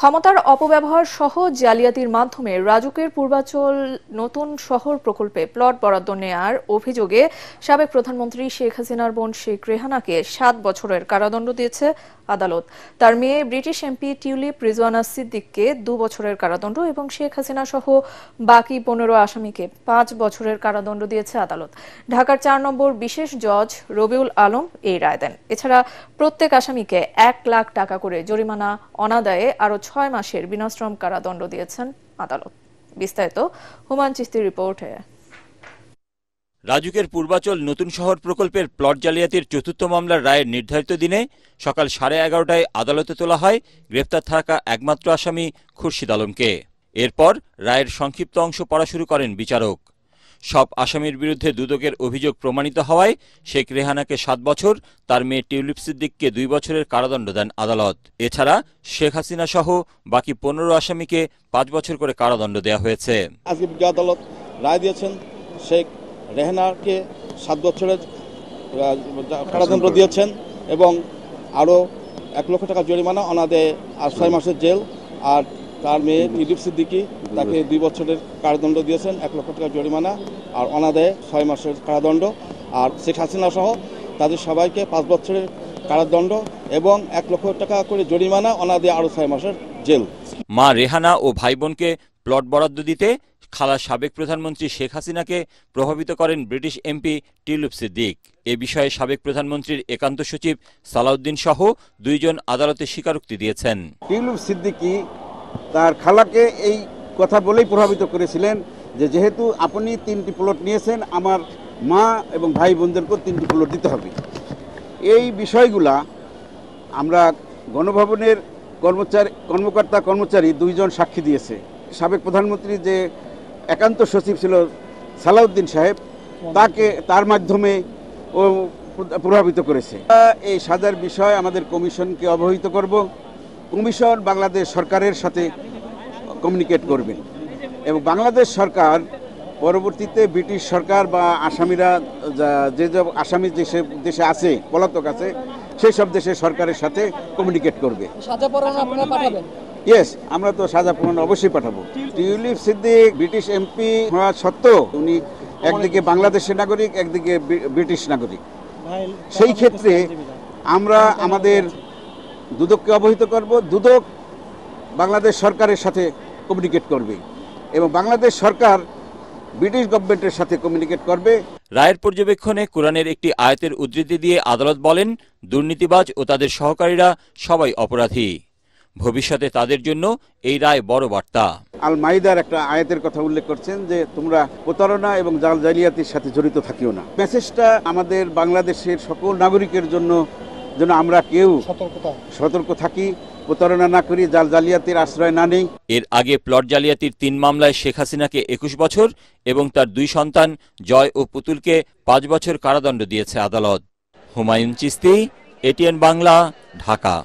ক্ষমতার অপব্যবহার সহ জালিয়াতির মাধ্যমে রাজুকের পূর্বাচল নতুন শহর প্রকল্পে প্লট বরাদ্দ নেয়ার অভিযোগে সাবেক প্রধানমন্ত্রী শেখ হাসিনার বোন শেখ রেহানাকে 7 বছরের কারাদণ্ড দিয়েছে আদালত। তার মেয়ে ব্রিটিশ এমপি টিউলিপ রিজওয়ানা সিদ্দিককে 2 বছরের কারাদণ্ড এবং শেখ হাসিনা সহ বাকি 15 আসামিকে 5 বছরের কারাদণ্ড দিয়েছে আদালত। ঢাকার 4 নম্বর বিশেষ জজ রবিউল আলম এই রায় দেন। এছাড়া প্রত্যেক আসামিকে 1 লাখ টাকা করে জরিমানা অনাদায়ে আরো 6 মাসের বিনাশ্রম কারাদণ্ড দিয়েছেন আদালত। বিস্তারিত হুমায়ুন চিশতির রিপোর্টে। রাজুকের পূর্বাচল নতুন শহর প্রকল্পের প্লট জালিয়াতির চতুর্থ মামলার রায়ের নির্ধারিত দিনে সকাল 11:30টায় আদালতে তোলা হয় গ্রেফতার থাকা একমাত্র আসামি খুরশিদ আলমকে। এরপর রায়ের সংক্ষিপ্ত অংশ পড়া শুরু করেন বিচারক। সব আসামির বিরুদ্ধে দুদকের অভিযোগ প্রমাণিত হওয়ায় শেখ রেহানাকে 7 বছর, তার মেয়ে টিউলিপ সিদ্দিককে 2 বছরের কারাদণ্ড দেন আদালত। এছাড়া শেখ হাসিনা সহ বাকি 15 আসামিকে 5 বছর করে কারাদণ্ড দেওয়া হয়েছে। আজকে আদালত রায় দিয়েছেন শেখ রেহানাকে 7 বছরের কারাদণ্ড দিয়েছেন এবং আরও 1 লক্ষ টাকা জরিমানা অনাদায়ে আর 6 মাসের জেল। আর তার মেয়ে টিউলিপ সিদ্দিকি তাকে 2 বছরের কারাদণ্ড দিয়েছেন, 1 লক্ষ টাকা জরিমানা আর অনাদায়ে 6 মাসের কারাদণ্ড। আর শেখ হাসিনা সহ তাদের সবাইকে 5 বছরের কারাদণ্ড এবং 1 লক্ষ টাকা করে জরিমানা অনাদায়ে আরও 6 মাসের জেল। মা রেহানা ও ভাই বোনকে প্লট বরাদ্দ দিতে খালা সাবেক প্রধানমন্ত্রী শেখ হাসিনাকে প্রভাবিত করেন ব্রিটিশ এমপি টিউলিপ সিদ্দিক। এ বিষয়ে সাবেক প্রধানমন্ত্রীর একান্ত সচিব সালাউদ্দিন সহ 2 জন আদালতে স্বীকারোক্তি দিয়েছেন। টিউলিপ সিদ্দিকি তার খালাকে এই কথা বলেই প্রভাবিত করেছিলেন যে যেহেতু আপনি 3টি প্লট নিয়েছেন, আমার মা এবং ভাই বোনদেরকেও 3টি প্লট দিতে হবে। এই বিষয়গুলা আমরা গণভবনের কর্মকর্তা কর্মচারী 2 জন সাক্ষী দিয়েছে। সাবেক প্রধানমন্ত্রী যে একান্ত সচিব ছিল সালাউদ্দিন সাহেব, তার মাধ্যমে ও প্রভাবিত করেছে। এই সাজার বিষয় আমাদের কমিশনকে অবহিত করব। কমিশন বাংলাদেশ সরকারের সাথে কমিউনিকেট করবেন এবং বাংলাদেশ সরকার পরবর্তীতে ব্রিটিশ সরকার বা আসামিরা যে আসামি দেশে আছে, পলাতক আছে, সেই সব দেশের সরকারের সাথে কমিউনিকেট করবে। সাজা পরোয়ানা আপনারা পাঠাবেন? ইয়েস, আমরা তো সাজা পরোয়ানা অবশ্যই পাঠাবো। টিউলিপ সিদ্দিক ব্রিটিশ এমপি হওয়া সত্ত্বেও উনি একদিকে বাংলাদেশের নাগরিক, একদিকে ব্রিটিশ নাগরিক। সেই ক্ষেত্রে আমরা আমাদের দুদককে অবহিত করব। দুদক বাংলাদেশ সরকারের সাথে কমিউনিকেট করবে এবং বাংলাদেশ সরকার ব্রিটিশ গভর্নমেন্টের সাথে কমিউনিকেট করবে। রায়ের পর্যবেক্ষণে কোরআনের একটি আয়াতের উদ্ধৃতি দিয়ে আদালত বলেন, দুর্নীতিবাজ ও তাদের সহকারীরা সবাই অপরাধী। ভবিষ্যতে তাদের জন্য এই রায় বড় বার্তা। আল মাইদার একটা আয়াতের কথা উল্লেখ করছেন যে তোমরা প্রতারণা এবং জাল জালিয়াতির সাথে জড়িত থাকিও না। মেসেজটা আমাদের বাংলাদেশের সকল নাগরিকের জন্য যেন আমরা কেউ সতর্ক থাকি, প্রতারণা না করি, জাল জালিয়াতির আশ্রয় না নেই। এর আগে প্লট জালিয়াতির 3 মামলায় শেখ হাসিনাকে 21 বছর এবং তার 2 সন্তান জয় ও পুতুলকে 5 বছর কারাদণ্ড দিয়েছে আদালত। হুমায়ুন চিশতি, এটিএন বাংলা, ঢাকা।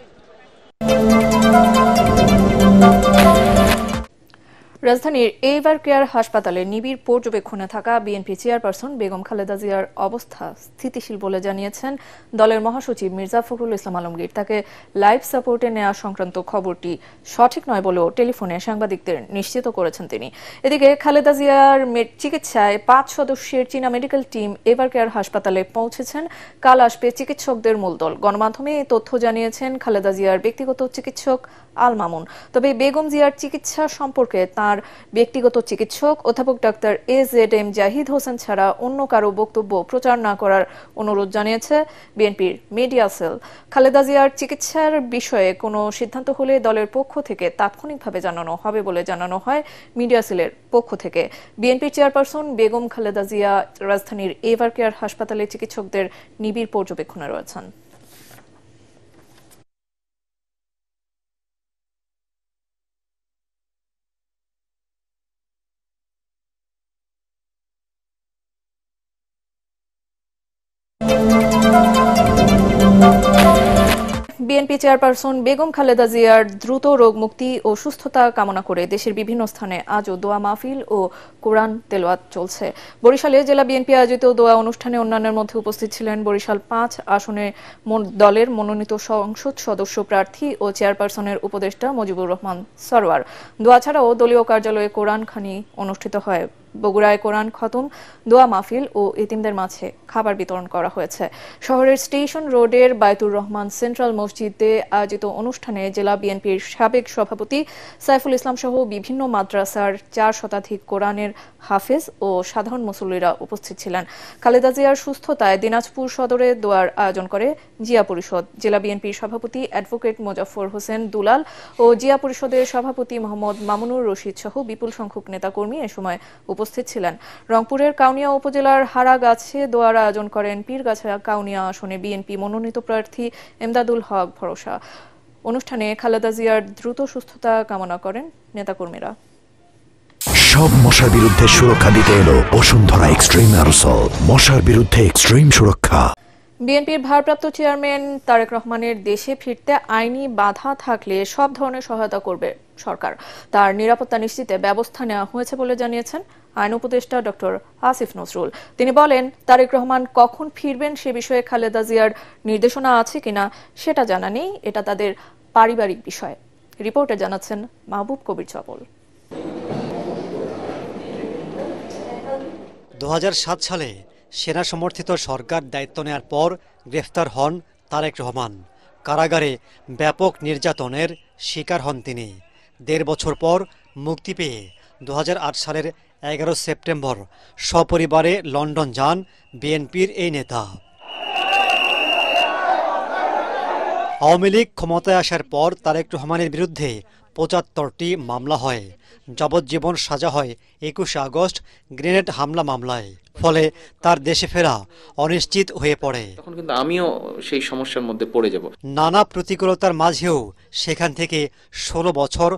রাজধানীর এভার কেয়ার হাসপাতালে নিবিড় পর্যবেক্ষণে থাকা বিএনপি চেয়ারপারসন বেগম খালেদা জিয়ার অবস্থা স্থিতিশীল বলে জানিয়েছেন দলের মহাসচিব মির্জা ফখরুল ইসলাম আলমগীর। তাকে লাইফ সাপোর্টে নেওয়া সংক্রান্ত খবরটি সঠিক নয় বলেও টেলিফোনে সাংবাদিকদের নিশ্চিত করেছেন তিনি। এদিকে খালেদা জিয়ার চিকিৎসায় 5 সদস্যের চীনা মেডিকেল টিম এভার কেয়ার হাসপাতালে পৌঁছেছেন। কাল আসবে চিকিৎসকদের মূল দল। গণমাধ্যমে এই তথ্য জানিয়েছেন খালেদা জিয়ার ব্যক্তিগত চিকিৎসক আল মামুন। তবে বেগম জিয়ার চিকিৎসা সম্পর্কে তার ব্যক্তিগত চিকিৎসক অধ্যাপক ডাক্তার AZM জাহিদ হোসেন ছাড়া অন্য কারো বক্তব্য প্রচার না করার অনুরোধ জানিয়েছে বিএনপির মিডিয়া সেল। খালেদা জিয়ার চিকিৎসার বিষয়ে কোনো সিদ্ধান্ত হলে দলের পক্ষ থেকে তাৎক্ষণিকভাবে জানানো হবে বলে জানানো হয় মিডিয়া সেলের পক্ষ থেকে। বিএনপির চেয়ারপারসন বেগম খালেদা জিয়া রাজধানীর এভার কেয়ার হাসপাতালে চিকিৎসকদের নিবিড় পর্যবেক্ষণে রয়েছেন। বিএনপি চেয়ারপারসন বেগম খালেদা জিয়ার দ্রুত রোগ মুক্তি ও সুস্থতা কামনা করে দেশের বিভিন্ন স্থানে আজও দোয়া মাহফিল ও কোরআন তেলাওয়াত চলছে। বরিশালে জেলা বিএনপি আয়োজিত দোয়া অনুষ্ঠানে অন্যান্যের মধ্যে উপস্থিত ছিলেন বরিশাল 5 আসনের দলের মনোনীত সংসদ সদস্য প্রার্থী ও চেয়ারপারসনের উপদেষ্টা মুজিবুর রহমান সরওয়ার। দোয়া ছাড়াও দলীয় কার্যালয়ে কোরআন খানি অনুষ্ঠিত হয়। বগুড়ায় কোরআন খতম, দোয়া মাহফিল ও এতিমদের মাঝে খাবার বিতরণ করা হয়েছে। শহরের স্টেশন রোডের বায়তুর রহমান সেন্ট্রাল মসজিদে আয়োজিত অনুষ্ঠানে জেলা বিএনপির সাবেক সভাপতি সাইফুল ইসলাম সহ বিভিন্ন মাদ্রাসার 4 শতাধিক কোরআনের হাফেজ ও সাধারণ মুসল্লিরা উপস্থিত ছিলেন। খালেদা জিয়ার সুস্থতায় দিনাজপুর সদরে দোয়ার আয়োজন করে জিয়া পরিষদ। জেলা বিএনপির সভাপতি অ্যাডভোকেট মোজাফফর হোসেন দুলাল ও জিয়া পরিষদের সভাপতি মোহাম্মদ মামুনুর রশিদ সহ বিপুল সংখ্যক নেতাকর্মী এ সময় উপস্থিত ছিলেন। রংপুরের কাউনিয়া উপজেলার হারাগাছে দোয়ার আয়োজন করেন পীরগাছা কাউনিয়া আসনে বিএনপি মনোনীত প্রার্থী এমদাদুল হক ভরসা। অনুষ্ঠানে খালেদা জিয়ার দ্রুত সুস্থতা কামনা করেন নেতাকর্মীরা। সব মশার বিরুদ্ধে সুরক্ষা দিতে এলো বসুন্ধরা এক্সট্রিম অ্যারোসল, মশার বিরুদ্ধে এক্সট্রিম সুরক্ষা। বিএনপির ভারপ্রাপ্ত চেয়ারম্যান তারেক রহমানের দেশে ফিরতে আইনি বাধা থাকলে সব ধরনের সহায়তা করবে সরকার। তার নিরাপত্তা নিশ্চিতে ব্যবস্থা নেওয়া হয়েছে বলে জানিয়েছেন আইন উপদেষ্টা ডক্টর আসিফ নজরুল। তিনি বলেন, তারেক রহমান কখন ফিরবেন সে বিষয়ে খালেদা জিয়ার নির্দেশনা আছে কিনা সেটা জানা নেই, এটা তাদের পারিবারিক বিষয়। রিপোর্টে জানাচ্ছেন মাহবুব কবির চপল। 2007 সালে সেনা সমর্থিত সরকার দায়িত্ব নেয়ার পর গ্রেফতার হন তারেক রহমান। কারাগারে ব্যাপক নির্যাতনের শিকার হন তিনি। 1.5 বছর পর মুক্তি পেয়ে 2008 সালের 11 সেপ্টেম্বর সপরিবারে লন্ডন যান বিএনপির এই নেতা। আওয়ামী লীগ ক্ষমতায় আসার পর তারেক রহমানের বিরুদ্ধে 75টি মামলা হয়। যাবজ্জীবন সাজা হয় 21 আগস্ট গ্রেনেড হামলা মামলায়। ফলে তার দেশে ফেরা অনিশ্চিত হয়ে পড়ে। তখন কিন্তু আমিও সেই সমস্যার মধ্যে পড়ে যাব। নানা প্রতিকূলতার মাঝেও সেখান থেকে 16 বছর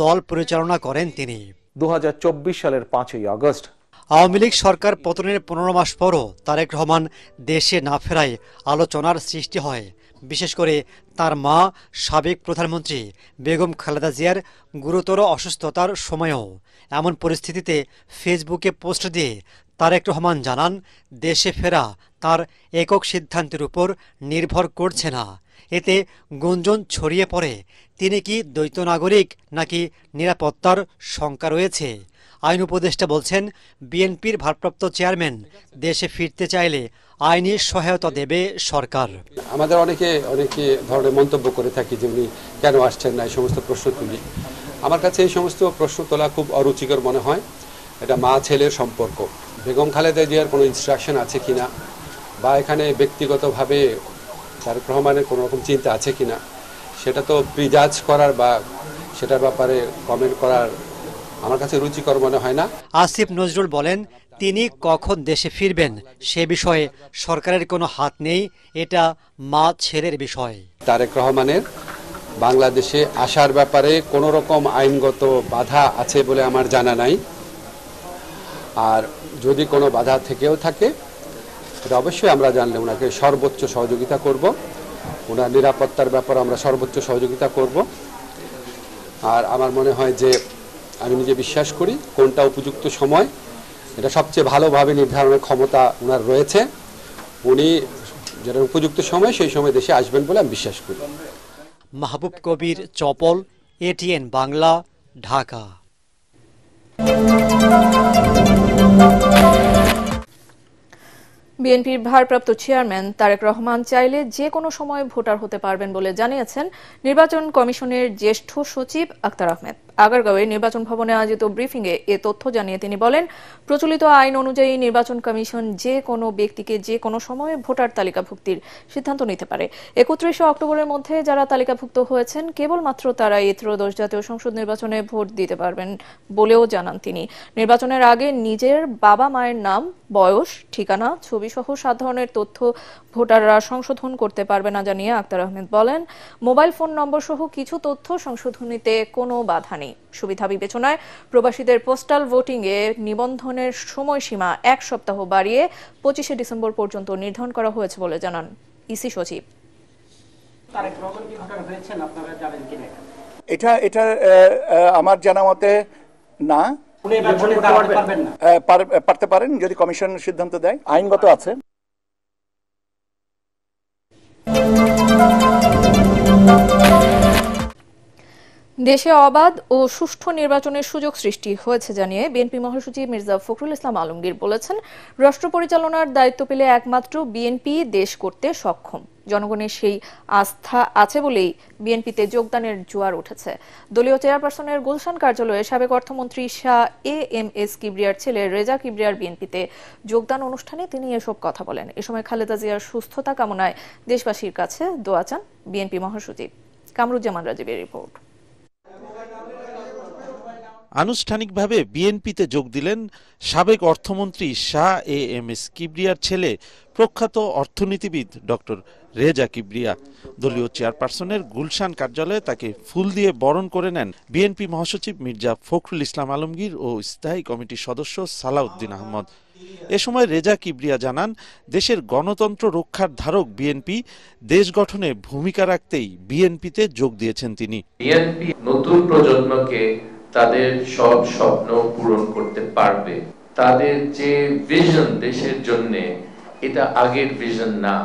দল পরিচালনা করেন তিনি। 2024 সালের 5ই আগস্ট আওয়ামী লীগ সরকার পতনের 15 মাস পরও তারেক রহমান দেশে না ফেরায় আলোচনার সৃষ্টি হয়। বিশেষ করে তার মা সাবেক প্রধানমন্ত্রী বেগম খালেদা জিয়ার গুরুতর অসুস্থতার সময়ও। এমন পরিস্থিতিতে ফেসবুকে পোস্ট দিয়ে তারেক রহমান জানান, দেশে ফেরা তার একক সিদ্ধান্তের উপর নির্ভর করছে না। এতে গুঞ্জন ছড়িয়ে পড়ে তিনি কি দ্বৈত নাগরিক নাকি নিরাপত্তার শঙ্কা রয়েছে। আইন উপদেষ্টা বলছেন, বিএনপির ভারপ্রাপ্ত চেয়ারম্যান দেশে ফিরতে চাইলে আইনি সহায়তা দেবে সরকার। আমাদের অনেকে ধরনের মন্তব্য করে থাকি যে উনি কেন আসছেন না, এই সমস্ত প্রশ্ন তুলি। আমার কাছে এই সমস্ত প্রশ্ন তোলা খুব অরুচিকর মনে হয়। এটা মা ছেলের সম্পর্ক। বেগম খালেদা জিয়ার কোনো ইনস্ট্রাকশন আছে কিনা বা এখানে ব্যক্তিগতভাবে তারেক রহমানের কোনো রকম চিন্তা আছে কিনা সেটা তো প্রিজাজ করার বা সেটার ব্যাপারে কমেন্ট করার আমার কাছে রুচিকর মনে হয় না। আসিফ নজরুল বলেন, তিনি কখন দেশে ফিরবেন সে বিষয়ে সরকারের কোনো হাত নেই, এটা মা ছেলের বিষয়। তারেক রহমানের বাংলাদেশে আসার ব্যাপারে কোনো রকম আইনগত বাধা আছে বলে আমার জানা নাই। আর যদি কোনো বাধা থেকেও থাকে এটা অবশ্যই আমরা জানলে ওনাকে সর্বোচ্চ সহযোগিতা করব। ওনার নিরাপত্তার ব্যাপারে আমরা সর্বোচ্চ সহযোগিতা করব। আর আমার মনে হয় যে আমি নিজে বিশ্বাস করি কোনটা উপযুক্ত সময় এটা সবচেয়ে ভালোভাবে নির্ধারণের ক্ষমতা ওনার রয়েছে। উনি যেটা উপযুক্ত সময় সেই সময় দেশে আসবেন বলে আমি বিশ্বাস করি। মাহবুব কবির চপল, এটিএন বাংলা, ঢাকা। বিএনপির ভারপ্রাপ্ত চেয়ারম্যান তারেক রহমান চাইলে যে কোনো সময় ভোটার হতে পারবেন বলে জানিয়েছেন নির্বাচন কমিশনের জ্যেষ্ঠ সচিব আক্তার আহমেদ। আগারগাঁওয়ে নির্বাচন ভবনে আয়োজিত ব্রিফিংয়ে এ তথ্য জানিয়ে তিনি বলেন, প্রচলিত আইন অনুযায়ী নির্বাচন কমিশন যে কোনো ব্যক্তিকে যে কোনো সময়ে ভোটার তালিকাভুক্তির সিদ্ধান্ত নিতে পারে। 31 অক্টোবরের মধ্যে যারা তালিকাভুক্ত হয়েছেন কেবলমাত্র তারাই ত্রয়োদশ জাতীয় সংসদ নির্বাচনে ভোট দিতে পারবেন বলেও জানান তিনি। নির্বাচনের আগে নিজের বাবা মায়ের নাম, বয়স, ঠিকানা, ছবিসহ 7 ধরনের তথ্য ভোটাররা সংশোধন করতে পারবে না জানিয়ে আক্তার আহমেদ বলেন, মোবাইল ফোন নম্বর সহ কিছু তথ্য সংশোধনীতে কোনো বাধা নেই। সুবিধা বিবেচনায় প্রবাসীদের পোস্টাল ভোটিংয়ে নিবন্ধনের সময়সীমা 1 সপ্তাহ বাড়িয়ে 25 ডিসেম্বর পর্যন্ত নির্ধারণ করা হয়েছে বলে জানান ইসি সচিব। এটা আমার জানা মতে না, পারতে পারেন যদি কমিশন সিদ্ধান্ত দেয়, আইনগত আছে। দেশে অবাধ ও সুষ্ঠু নির্বাচনের সুযোগ সৃষ্টি হয়েছে জানিয়ে বিএনপি মহাসচিব মির্জা ফখরুল ইসলাম আলমগীর বলেছেন, রাষ্ট্র পরিচালনার দায়িত্ব পেলে একমাত্র বিএনপি দেশ করতে সক্ষম। জনগণের সেই আস্থা আছে বলেই বিএনপিতে যোগদানের জোয়ার উঠেছে। দলীয় চেয়ারপারসনের গুলশান কার্যালয়ে সাবেক অর্থমন্ত্রী শাহ এএমএস কিবরিয়ার ছেলে রেজা কিবরিয়ার বিএনপিতে যোগদান অনুষ্ঠানে তিনি এসব কথা বলেন। এ সময় খালেদা জিয়ার সুস্থতা কামনায় দেশবাসীর কাছে দোয়া চান বিএনপি মহাসচিব। কামরুজ্জামান রাজীবের রিপোর্ট। আনুষ্ঠানিকভাবে বিএনপিতে যোগ দিলেন সাবেক অর্থমন্ত্রী শাহ এএমএস কিবরিয়ার ছেলে প্রখ্যাত অর্থনীতিবিদ ডক্টর রেজা কিবরিয়া। দলীয় চেয়ারপারসনের গুলশান কার্যালয়ে তাকে ফুল দিয়ে বরণ করে নেন বিএনপি মহাসচিব মির্জা ফখরুল ইসলাম আলমগীর ও স্থায়ী কমিটির সদস্য সালাউদ্দিন আহমদ। এ সময় রেজা কিবরিয়া জানান, দেশের গণতন্ত্র রক্ষার ধারক বিএনপি, দেশ গঠনে ভূমিকা রাখতেই বিএনপিতে যোগ দিয়েছেন তিনি। বিএনপি নতুন প্রজন্মকে তাদের সব স্বপ্ন পূরণ করতে পারবে। তাদের যে ভিশন দেশের জন্য, এটা আগের ভিশন না।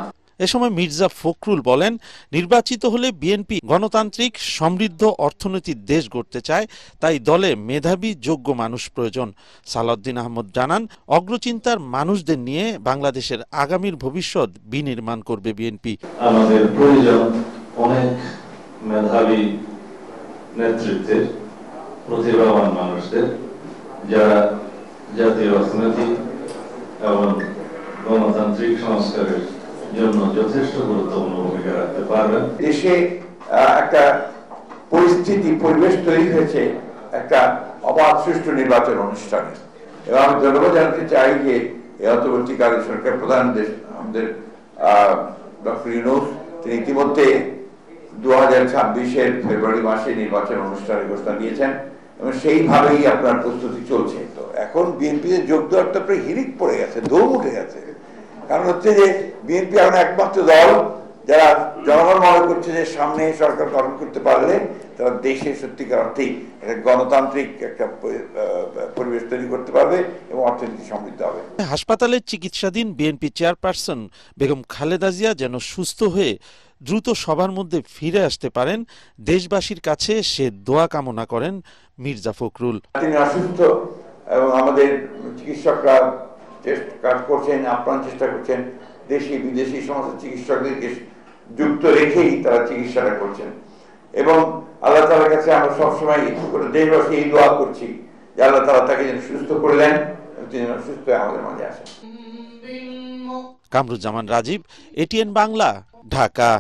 এ সময় মির্জা ফখরুল বলেন, নির্বাচিত হলে বিএনপি গণতান্ত্রিক সমৃদ্ধ অর্থনৈতিক দেশ গড়তে চায়, তাই দলে মেধাবী যোগ্য মানুষ প্রয়োজন। সালাউদ্দিন আহমদ জানান, অগ্রচিন্তার মানুষদের নিয়ে বাংলাদেশের আগামীর ভবিষ্যৎ বিনির্মাণ করবে বিএনপি। আমাদের প্রয়োজন অনেক মেধাবী নেতৃত্বের, প্রতিভাবান মানুষদের, যারা জাতীয় অর্থনীতি এবং গণতান্ত্রিক সংস্কারের জন্য যথেষ্ট গুরুত্বপূর্ণ ভূমিকা রাখতে পারবেন। দেশে একটা পরিবেশ তৈরি হয়েছে একটা অবাধ সুষ্ঠু নির্বাচন অনুষ্ঠানের, এবং আমি ধন্যবাদ জানাতে চাই যে এই অন্তর্বর্তীকালীন সরকার প্রধান আমাদের ডক্টর ইউনূস, তিনি ইতিমধ্যে 2026-এর ফেব্রুয়ারি মাসে নির্বাচন অনুষ্ঠানের ঘোষণা দিয়েছেন এবং সেইভাবেই আপনার প্রস্তুতি চলছে। তো এখন বিএনপিতে যোগ দেওয়ার প্রায় হিড়িক পড়ে গেছে, ধুম উঠে গেছে। কারণ হচ্ছে যে বিএনপি এখন একমাত্র দল যারা জনগণ মনে করছে যে সামনে সরকার গঠন করতে পারলে তারা দেশে সত্যিকার অর্থেই একটা গণতান্ত্রিক একটা পরিবেশ তৈরি করতে পারবে এবং অর্থনীতি সমৃদ্ধ হবে। হাসপাতালে চিকিৎসাধীন বিএনপি চেয়ারপারসন বেগম খালেদা জিয়া যেন সুস্থ হয়ে দ্রুত সবার মধ্যে ফিরে আসতে পারেন, দেশবাসীর কাছে সে দোয়া কামনা করেন মির্জা ফখরুল। তিনি অসুস্থ এবং আমাদের চিকিৎসকরা কাজ করছেন, আপ্রাণ চেষ্টা করছেন, দেশি বিদেশি সমস্ত চিকিৎসকদেরকে যুক্ত রেখেই তারা চিকিৎসাটা করছেন। এবং আল্লাহ তাআলার কাছে আমরা সবসময় দেশবাসী এই দোয়া করছি যে আল্লাহ তাআলা তাকে যেন সুস্থ করলেন, তিনি যেন সুস্থ হয়ে আমাদের মাঝে আসেন। কামরুজ্জামান রাজীব, এটিএন বাংলা, ঢাকা।